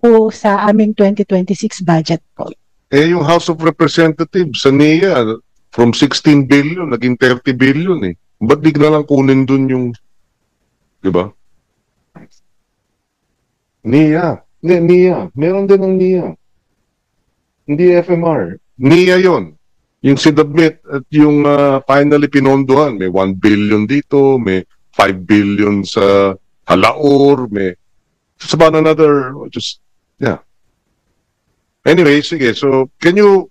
po sa aming 2026 budget po. Eh, yung House of Representatives sa NIA, from 16 billion, naging 30 billion eh. Ba't di na lang kunin dun yung, di ba? NIA. NIA. Meron din ng NIA. Hindi FMR. NIA yon. Yung sinubmit at yung finally pinondohan. May 1 billion dito, may 5 billion sa Halaor, may it's about another, just, yeah. Anyway, sige, so can you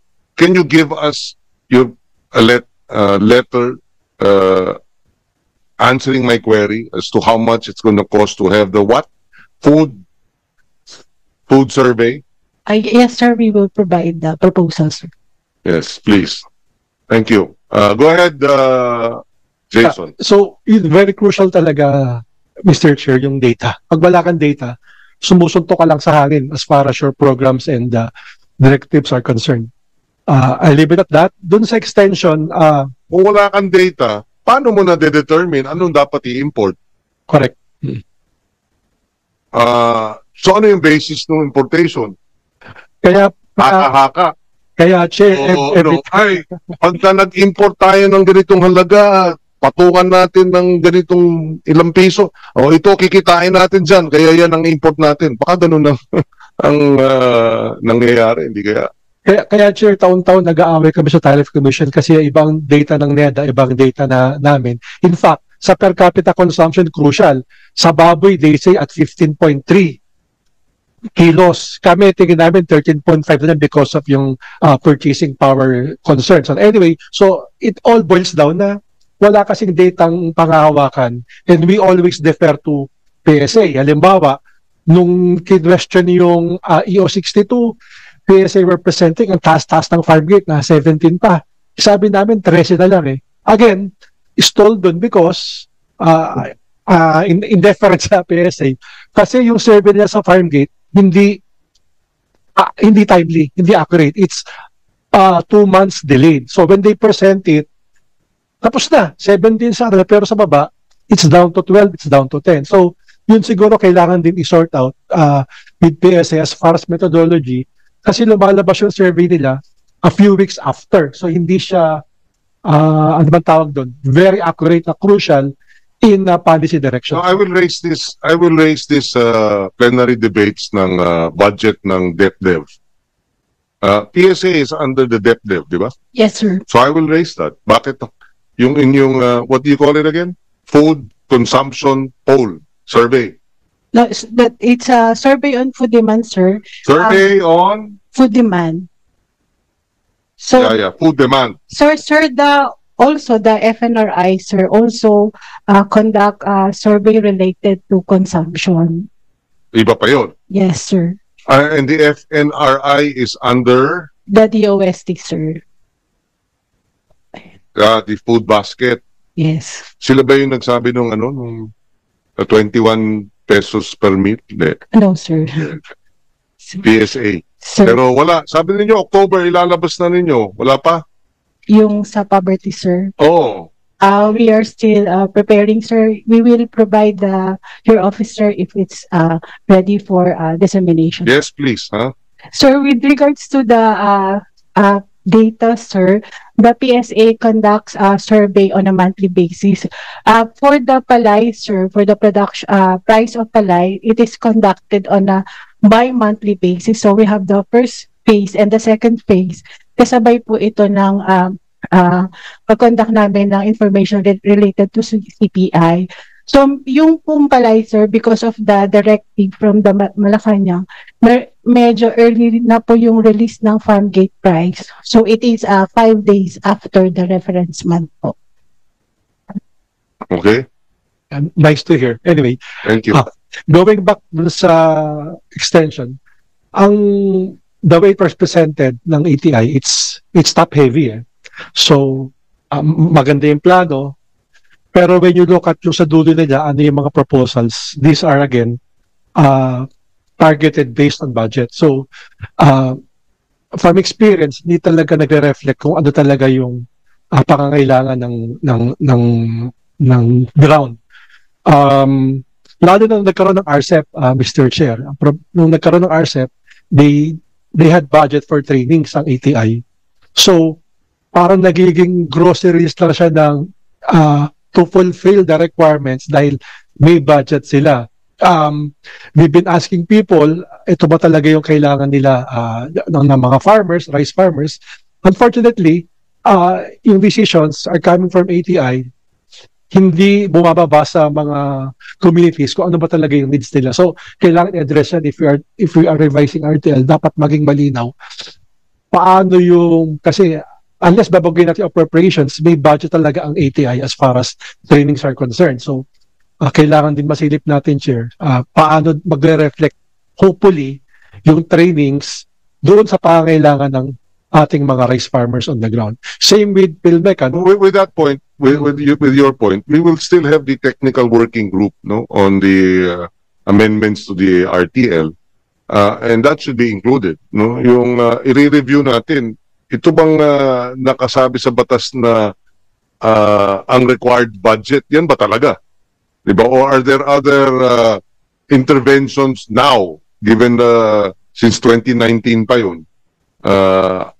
give us your letter answering my query as to how much it's going to cost to have the what? Food survey? Yes, sir, we will provide the proposal, sir. Yes, please. Thank you. Go ahead, Jason. So, yun, very crucial talaga, Mr. Chair, yung data. Pag wala kang data, sumusuntok ka lang sa hangin as far as your programs and directives are concerned. I leave it at that. Dun sa extension, kung wala kang data, paano mo na-determine anong dapat i-import? Correct. So ano yung basis ng importation? Kaya, haka-haka. Kaya, Chair, ay, pagka nag-import tayo ng ganitong halaga, patukan natin ng ganitong ilang piso. O ito, kikitain natin dyan. Kaya yan ang import natin. Baka ganun ang nangyayari. Hindi kaya? Kaya, Chair, taon-taon nag-aaway kami sa Tariff Commission kasi ibang data ng NEDA, ibang data namin. In fact, sa per capita consumption, crucial. Sa baboy, they say at 15.3 kilos. Kami, tingin namin 13.5 na because of yung purchasing power concerns. So anyway, so it all boils down na wala kasing datang pangahawakan and we always defer to PSA. Halimbawa, nung kinwestiyon yung EO62, PSA representing ang taas-taas ng farm gate na 17 pa. Sabi namin 13 na lang eh. Again, stalled dun because in deference sa PSA kasi yung survey nila sa farm gate hindi timely, hindi accurate. It's 2 months delayed. So when they present it, tapos na, 17 sa arena, pero sa baba, it's down to 12, it's down to 10. So, yun siguro kailangan din i-sort out with PSA as far as methodology kasi lumalabas yung survey nila a few weeks after. So, hindi siya, ano bang tawag doon? Very accurate na crucial in policy direction. So, I will raise this plenary debates ng budget ng DepDev. PSA is under the DepDev, di ba? Yes, sir. So, I will raise that. Bakit? Yung inyong, what do you call it again? Food Consumption Poll Survey. No, it's a survey on food demand, sir. Survey on? Food demand. So, Yeah, food demand. Sir, also the FNRI, sir, also conduct a survey related to consumption. Iba pa yun? Yes, sir. And the FNRI is under? The DOST, sir. The food basket. Yes. Sila ba yung nagsabi nung 21 pesos per meal? No, sir. PSA. Sir, Pero wala. Sabi ninyo, October, ilalabas na ninyo. Wala pa? yung sa poverty, sir. Oh. We are still preparing, sir. We will provide your officer if it's ready for dissemination. Yes, please. Huh? Sir, with regards to the data, sir, the PSA conducts a survey on a monthly basis. For the palay, sir, for the production price of palay, it is conducted on a bi-monthly basis. So we have the first phase and the second phase. Kasabay po ito ng pag-conduct namin ng information related to CPI. So yung pong palay, sir, because of the directive from the Malacanang, medyo early na po yung release ng farm gate price. So it is 5 days after the reference month po. Okay. Nice to hear. Anyway, thank you. Going back sa extension, the way it was presented ng ATI, it's top heavy. So maganda yung plano. Pero when you look at yung sa dulo nila, ano yung mga proposals, these are again targeted based on budget. So, from experience, hindi talaga nagre-reflect kung ano talaga yung pangangailangan ng ground. lalo nung nagkaroon ng RCEP, Mr. Chair, nung nagkaroon ng RCEP, they had budget for trainings ang ATI. So, parang nagiging groceries lang siya ng to fulfill the requirements dahil may budget sila. We've been asking people, ito ba talaga yung kailangan nila ng mga farmers, rice farmers? Unfortunately, yung decisions are coming from ATI, hindi bumababa sa mga communities kung ano ba talaga yung needs nila. So, kailangan i-address yan if we are revising RTL, dapat maging malinaw. Paano yung, kasi unless babagay natin appropriations, may budget talaga ang ATI as far as trainings are concerned. So, kailangan din masilip natin, Chair, paano magre-reflect, hopefully, yung trainings doon sa pangailangan ng ating mga rice farmers on the ground. Same with PhilMec. With that point, with your point, we will still have the technical working group, no, on the amendments to the RTL, and that should be included, no. Yung i-review natin, ito bang nakasabi sa batas na ang required budget, yan ba talaga? Diba? Or are there other interventions now, given since 2019 pa yun?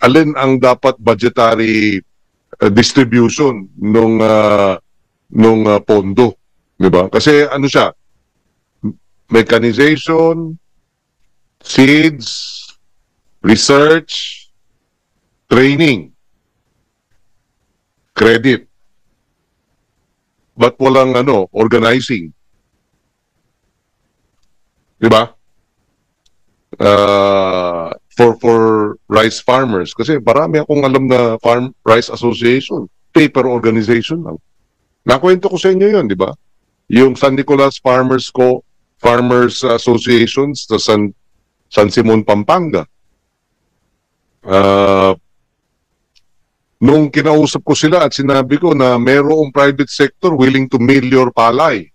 Alin ang dapat budgetary distribution nung pondo? Diba? Kasi ano siya? Mechanization, seeds, research, training, credit. But walang organizing. Diba? For rice farmers. Kasi marami akong alam na rice association, paper organization lang. Nakwento ko sa inyo yun, di ba? Yung San Nicolas Farmers Associations sa San Simon, Pampanga. Nung kinausap ko sila at sinabi ko na mayroong private sector willing to mill your palay.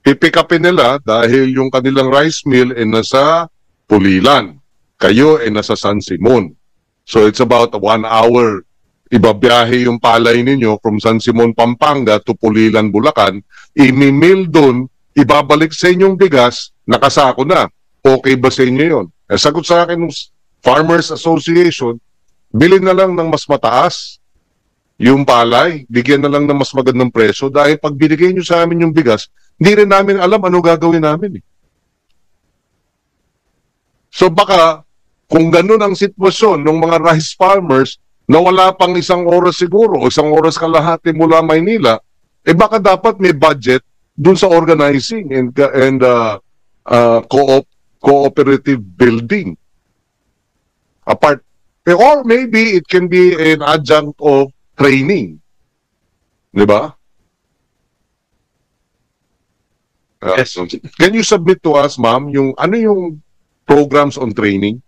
Pipick upin nila dahil yung kanilang rice mill ay nasa Pulilan. Kayo ay nasa San Simon. So it's about 1 hour. Ibabiyahe yung palay ninyo from San Simon, Pampanga to Pulilan, Bulacan. I-mill doon, ibabalik sa inyong bigas, nakasako na. Okay ba sa inyo yun? Sagot sa akin ng Farmers Association, bilhin na lang ng mas mataas yung palay, bigyan na lang ng mas magandang presyo dahil pag binigay nyo sa amin yung bigas, hindi rin namin alam ano gagawin namin. So baka kung ganun ang sitwasyon ng mga rice farmers na wala pang 1 oras siguro o 1 oras kalahati mula Maynila, baka dapat may budget dun sa organizing and cooperative building. Apart. Or maybe it can be an adjunct of training. Di ba? Yes. Can you submit to us, ma'am, ano yung programs on training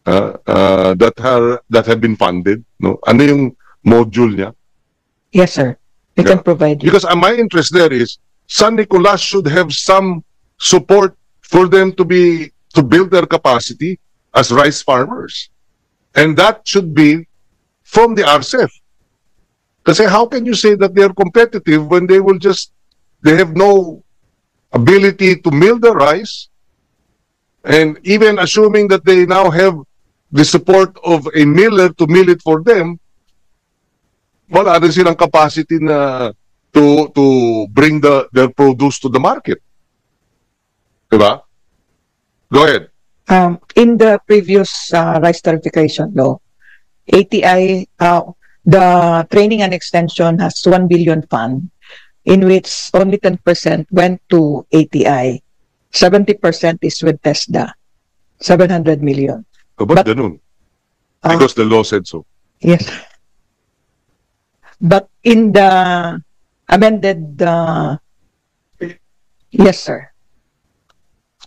that have been funded? No? Ano yung module niya? Yes, sir. We can provide you. Because my interest there is San Nicolas should have some support for them to build their capacity as rice farmers. And that should be from the RCEF. Kasi how can you say that they're competitive when they have no ability to mill the rice, and even assuming that they now have the support of a miller to mill it for them, wala rin silang capacity na to bring their produce to the market. Diba? Go ahead. In the previous rice tarification law, ATI, the training and extension has 1 billion fund, in which only 10% went to ATI. 70% is with TESDA, 700 million. But ganun? Because the law said so. Yes. But in the amended, yes, sir.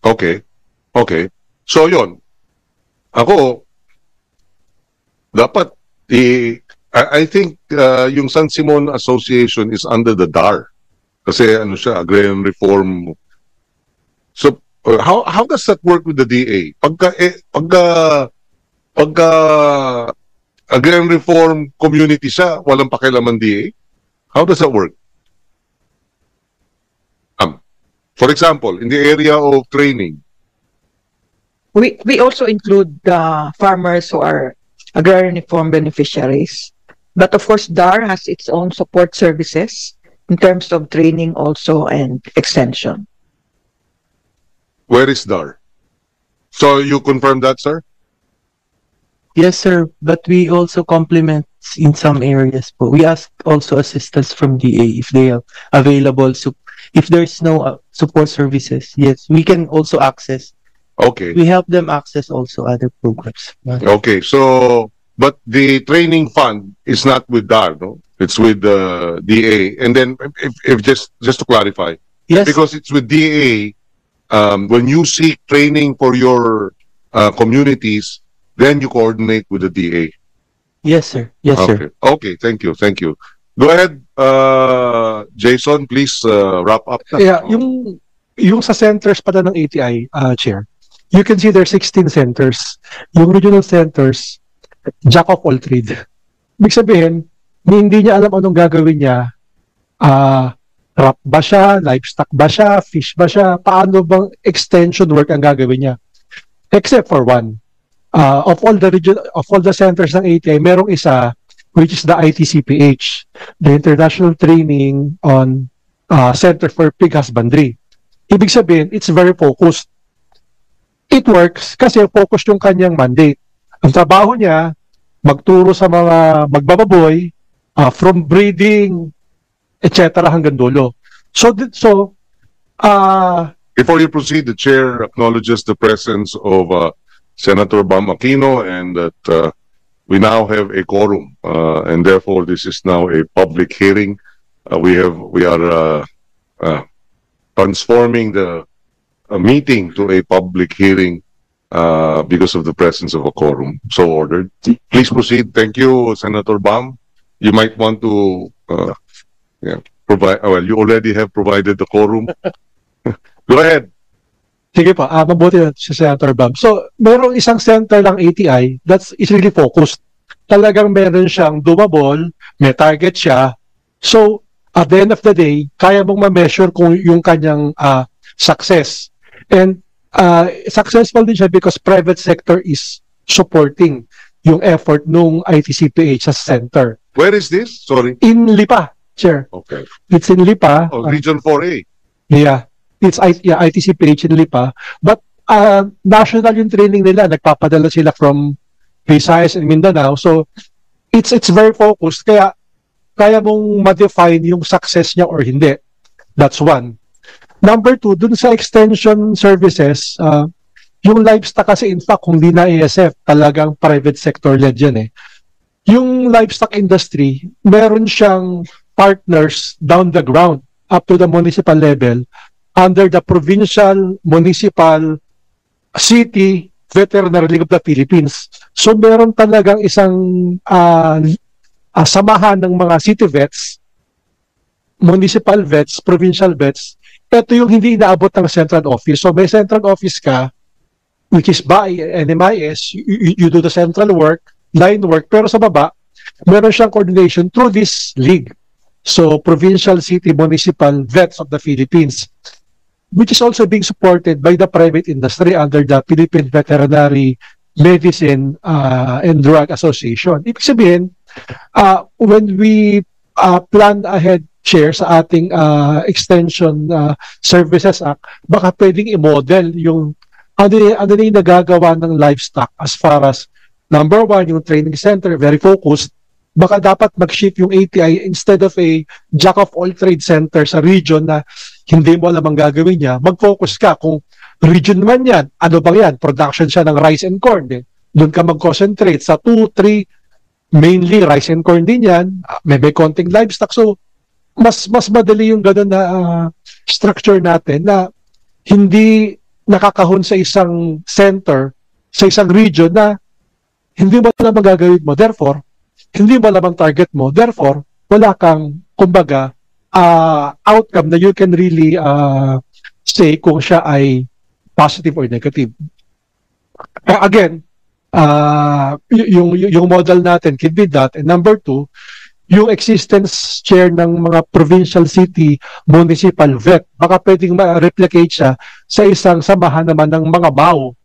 Okay. So yon. Ako, dapat, I think yung San Simon Association is under the DAR. Kasi ano siya, agrarian reform. So, how does that work with the DA? Pagka agrarian reform community siya, walang pakialaman DA? How does that work? For example, in the area of training, We also include the farmers who are agrarian reform beneficiaries. But of course, DAR has its own support services in terms of training also and extension. where is DAR? So you confirm that, sir? Yes, sir. But we also complement in some areas po. We ask also assistance from DA if they are available. So if there's no support services, yes, we can also access. Okay. We help them access also other programs. Okay, so, but the training fund is not with DAR, no? It's with the DA. And then, if just to clarify, Yes, because it's with DA, when you seek training for your communities, then you coordinate with the DA. yes, sir. Yes, sir. Okay. Okay, thank you, thank you. Go ahead, Jason, please wrap up. na. Yeah, yung sa centers pala ng ATI, Chair, you can see there are 16 centers. Yung regional centers, jack of all trade. Ibig sabihin, hindi niya alam anong gagawin niya. Crop ba siya? Livestock ba siya? Fish ba siya? Paano bang extension work ang gagawin niya? Except for one. Of all the centers ng ATI, merong isa which is the ITCPH, the International Training on Center for Pig Husbandry. Ibig sabihin, it's very focused. It works kasi focused yung kanyang mandate. Ang trabaho niya, magturo sa mga magbababoy, from breeding, etc. hanggang dulo. Before you proceed, the chair acknowledges the presence of Senator Bam Aquino and that we now have a quorum, and therefore this is now a public hearing. We are transforming the meeting to a public hearing because of the presence of a quorum. So ordered. Please proceed. Thank you, Senator Bam. You might want to provide. Well, you already have provided the quorum. Go ahead. Sige pa, mabuti na si Senator Bam. So, merong isang center ng ATI is really focused. Talagang meron siyang doable, may target siya. So, at the end of the day, kaya mong ma-measure kung yung kanyang success. And successful din siya because private sector is supporting yung effort nung ITCPH sa center. Where is this? Sorry. In Lipa, Chair. Okay. It's in Lipa. Region 4A. Yeah. It's ITCPH in Lipa. But national yung training nila. Nagpapadala sila from Visayas and Mindanao. So, it's very focused. Kaya mong ma-define yung success niya or hindi. That's one. Number two, dun sa extension services, yung livestock kasi in fact, kung di na ASF, talagang private sector led yan eh. Yung livestock industry, meron siyang partners down the ground up to the municipal level under the provincial, municipal, city, veterinary league of the Philippines. So meron talagang isang samahan ng mga city vets, municipal vets, provincial vets. Ito yung hindi inaabot ng central office. So may central office ka, which is by NMIS, you do the central work, line work, pero sa baba, meron siyang coordination through this league. So provincial, city, municipal vets of the Philippines, which is also being supported by the private industry under the Philippine Veterinary Medicine and Drug Association. Ibig sabihin, when we plan ahead, Chair, sa ating Extension Services Act, baka pwedeng i-model yung ano na yung nagagawa ng livestock as far as, number one, yung training center, very focused. Baka dapat mag-shift yung ATI instead of a jack-of-all-trade center sa region na hindi mo alam ang gagawin niya, mag-focus ka kung region man yan, ano bang yan, production siya ng rice and corn, doon ka mag-concentrate sa 2, 3, mainly rice and corn din yan, may konting livestock. So, mas madali yung gano'n na structure natin na hindi nakakahon sa isang center, sa isang region na hindi mo alam ang gagawin mo. Therefore, hindi mo alam ang target mo. Therefore, wala kang, kumbaga, outcome na you can really say kung siya ay positive or negative. Again, yung model natin can be that. And number two, yung existence chair ng mga provincial city, municipal vet, baka pwedeng ma-replicate siya sa isang samahan naman ng mga BAO